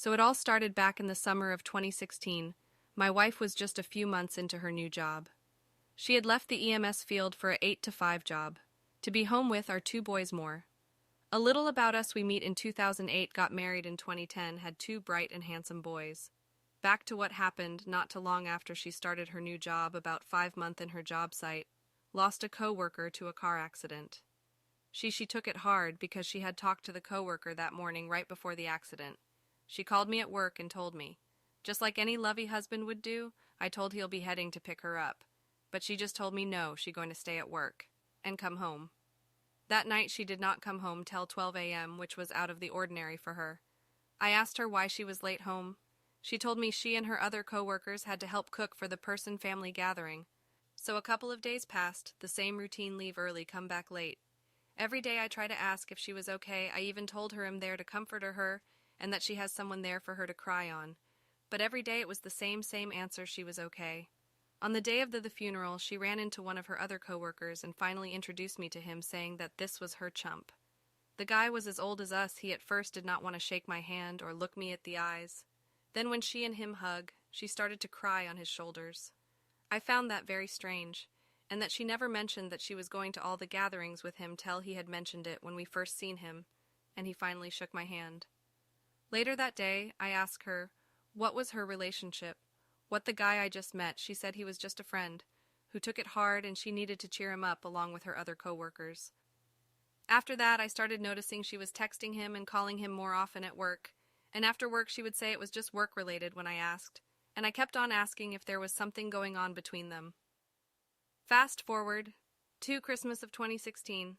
So it all started back in the summer of 2016. My wife was just a few months into her new job. She had left the EMS field for an 8 to 5 job, to be home with our 2 boys more. A little about us: we meet in 2008, got married in 2010, had 2 bright and handsome boys. Back to what happened not too long after she started her new job, about 5 months in her job site, lost a co-worker to a car accident. She took it hard because she had talked to the co-worker that morning right before the accident. She called me at work and told me. Just like any lovey husband would do, I told he'll be heading to pick her up. But she just told me no, she going to stay at work and come home. That night she did not come home till 12 a.m., which was out of the ordinary for her. I asked her why she was late home. She told me she and her other co-workers had to help cook for the person family gathering. So a couple of days passed, the same routine: leave early, come back late. Every day I try to ask if she was okay. I even told her I'm there to comfort her and that she has someone there for her to cry on. But every day it was the same answer: she was okay. On the day of the funeral, she ran into one of her other co-workers and finally introduced me to him, saying that this was her chump. The guy was as old as us. He at first did not want to shake my hand or look me at the eyes. Then when she and him hug, she started to cry on his shoulders. I found that very strange, and that she never mentioned that she was going to all the gatherings with him till he had mentioned it when we first seen him, and he finally shook my hand. Later that day, I asked her what was her relationship, what the guy I just met. She said he was just a friend, who took it hard and she needed to cheer him up along with her other co-workers. After that, I started noticing she was texting him and calling him more often at work, and after work she would say it was just work-related when I asked, and I kept on asking if there was something going on between them. Fast forward to Christmas of 2016.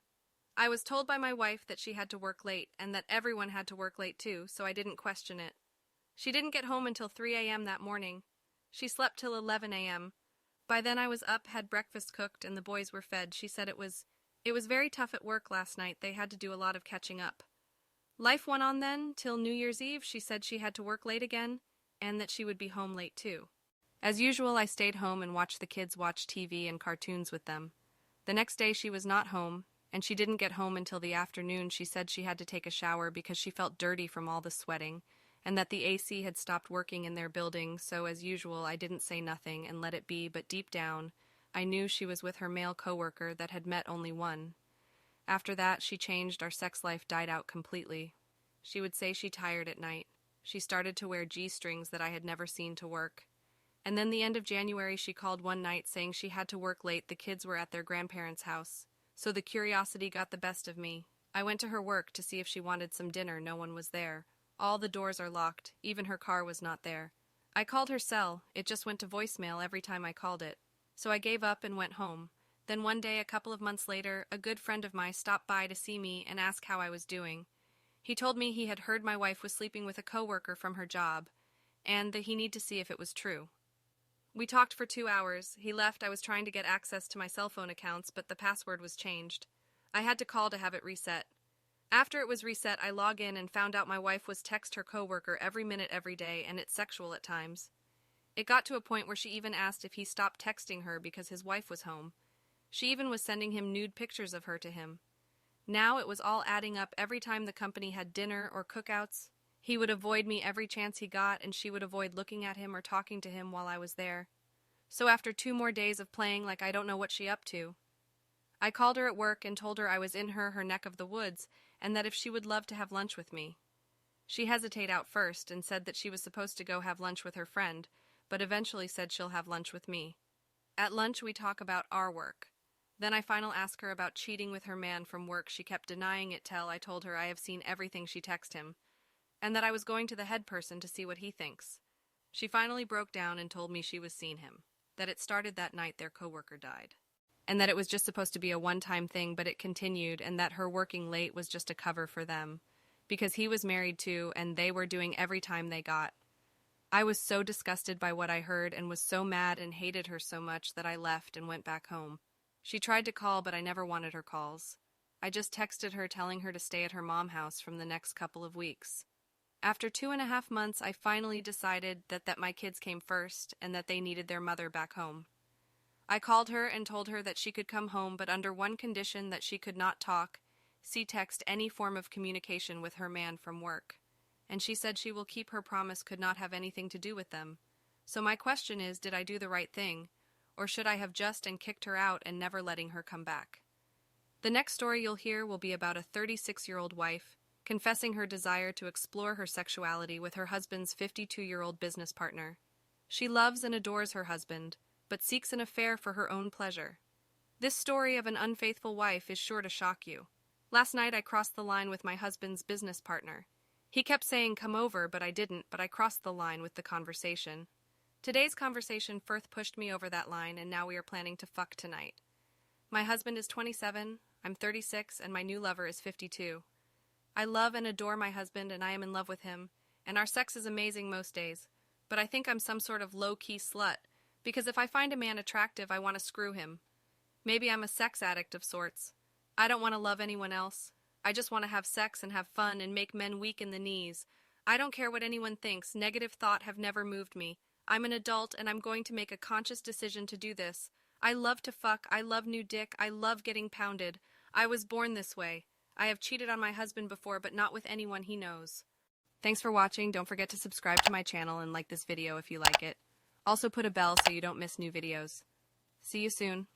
I was told by my wife that she had to work late and that everyone had to work late too, so I didn't question it. She didn't get home until 3 a.m. that morning. She slept till 11 a.m. By then I was up, had breakfast cooked, and the boys were fed. She said it was very tough at work last night. They had to do a lot of catching up. Life went on then, till New Year's Eve. She said she had to work late again, and that she would be home late too. As usual, I stayed home and watched the kids watch TV and cartoons with them. The next day she was not home, and she didn't get home until the afternoon. She said she had to take a shower because she felt dirty from all the sweating, and that the AC had stopped working in their building. So as usual, I didn't say nothing and let it be, but deep down, I knew she was with her male coworker that had met only one. After that, she changed. Our sex life died out completely. She would say she tired at night. She started to wear G-strings that I had never seen to work. And then the end of January, she called one night saying she had to work late. The kids were at their grandparents' house. So the curiosity got the best of me. I went to her work to see if she wanted some dinner. No one was there. All the doors are locked. Even her car was not there. I called her cell. It just went to voicemail every time I called it. So I gave up and went home. Then one day, a couple of months later, a good friend of mine stopped by to see me and ask how I was doing. He told me he had heard my wife was sleeping with a coworker from her job, and that he needed to see if it was true. We talked for 2 hours. He left. I was trying to get access to my cell phone accounts, but the password was changed. I had to call to have it reset. After it was reset, I log in and found out my wife was text her coworker every minute every day, and it's sexual at times. It got to a point where she even asked if he stopped texting her because his wife was home. She even was sending him nude pictures of her to him. Now it was all adding up. Every time the company had dinner or cookouts, he would avoid me every chance he got, and she would avoid looking at him or talking to him while I was there. So after 2 more days of playing like I don't know what she up to, I called her at work and told her I was in her neck of the woods, and that if she would love to have lunch with me. She hesitated out first and said that she was supposed to go have lunch with her friend, but eventually said she'll have lunch with me. At lunch we talk about our work. Then I finally asked her about cheating with her man from work. She kept denying it till I told her I have seen everything she texted him, and that I was going to the head person to see what he thinks. She finally broke down and told me she was seen him, that it started that night their coworker died, and that it was just supposed to be a one-time thing, but it continued, and that her working late was just a cover for them, because he was married too, and they were doing every time they got. I was so disgusted by what I heard and was so mad and hated her so much that I left and went back home. She tried to call, but I never wanted her calls. I just texted her telling her to stay at her mom's house from the next couple of weeks. After 2.5 months, I finally decided that my kids came first and that they needed their mother back home. I called her and told her that she could come home, but under one condition: that she could not talk, see text, any form of communication with her man from work. and she said she will keep her promise, could not have anything to do with them. So my question is, did I do the right thing? Or should I have just and kicked her out and never letting her come back? The next story you'll hear will be about a 36-year-old wife confessing her desire to explore her sexuality with her husband's 52-year-old business partner. She loves and adores her husband, but seeks an affair for her own pleasure. This story of an unfaithful wife is sure to shock you. Last night I crossed the line with my husband's business partner. He kept saying come over, but I didn't, but I crossed the line with the conversation. Today's conversation first pushed me over that line, and now we are planning to fuck tonight. My husband is 27, I'm 36, and my new lover is 52. I love and adore my husband, and I am in love with him, and our sex is amazing most days, but I think I'm some sort of low-key slut, because if I find a man attractive, I want to screw him. Maybe I'm a sex addict of sorts. I don't want to love anyone else. I just want to have sex and have fun and make men weak in the knees. I don't care what anyone thinks. Negative thought have never moved me. I'm an adult, and I'm going to make a conscious decision to do this. I love to fuck. I love new dick. I love getting pounded. I was born this way. I have cheated on my husband before, but not with anyone he knows. Thanks for watching. Don't forget to subscribe to my channel and like this video if you like it. Also put a bell so you don't miss new videos. See you soon.